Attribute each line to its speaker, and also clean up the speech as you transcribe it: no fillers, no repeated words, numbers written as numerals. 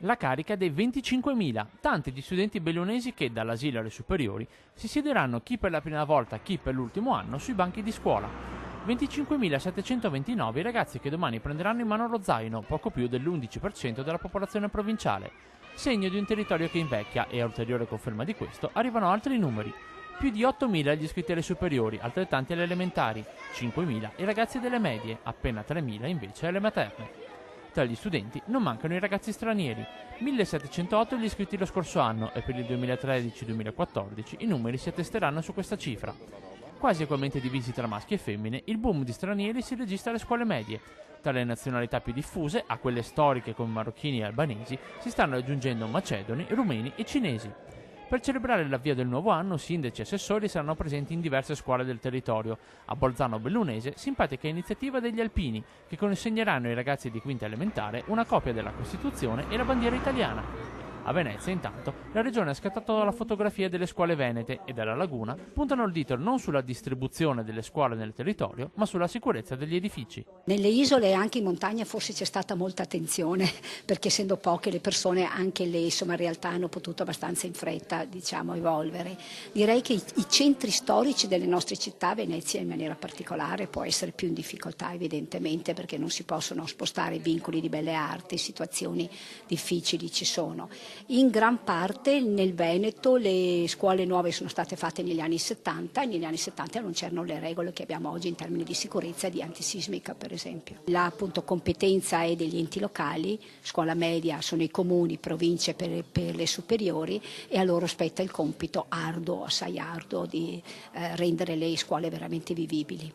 Speaker 1: La carica dei 25.000, tanti di studenti bellunesi che, dall'asilo alle superiori, si siederanno chi per la prima volta, chi per l'ultimo anno sui banchi di scuola. 25.729 i ragazzi che domani prenderanno in mano lo zaino, poco più dell'11% della popolazione provinciale. Segno di un territorio che invecchia e, a ulteriore conferma di questo, arrivano altri numeri. Più di 8.000 gli iscritti alle superiori, altrettanti alle elementari, 5.000 i ragazzi delle medie, appena 3.000 invece alle materne. Tra gli studenti non mancano i ragazzi stranieri, 1.708 gli iscritti lo scorso anno e per il 2013-2014 i numeri si attesteranno su questa cifra. Quasi equamente divisi tra maschi e femmine, il boom di stranieri si registra alle scuole medie. Tra le nazionalità più diffuse, a quelle storiche come marocchini e albanesi, si stanno aggiungendo macedoni, rumeni e cinesi. Per celebrare l'avvio del nuovo anno, sindaci e assessori saranno presenti in diverse scuole del territorio. A Bolzano Bellunese, simpatica iniziativa degli alpini, che consegneranno ai ragazzi di quinta elementare una copia della Costituzione e la bandiera italiana. A Venezia, intanto, la regione ha scattato la fotografia delle scuole venete e dalla laguna puntano il dito non sulla distribuzione delle scuole nel territorio, ma sulla sicurezza degli edifici.
Speaker 2: Nelle isole e anche in montagna forse c'è stata molta attenzione, perché essendo poche le persone, anche le in realtà hanno potuto abbastanza in fretta evolvere. Direi che i centri storici delle nostre città, Venezia in maniera particolare, può essere più in difficoltà evidentemente perché non si possono spostare vincoli di belle arti, situazioni difficili ci sono. In gran parte nel Veneto le scuole nuove sono state fatte negli anni 70 e negli anni 70 non c'erano le regole che abbiamo oggi in termini di sicurezza e di antisismica per esempio. La competenza è degli enti locali, scuola media sono i comuni, province per le superiori e a loro spetta il compito arduo, assai arduo di rendere le scuole veramente vivibili.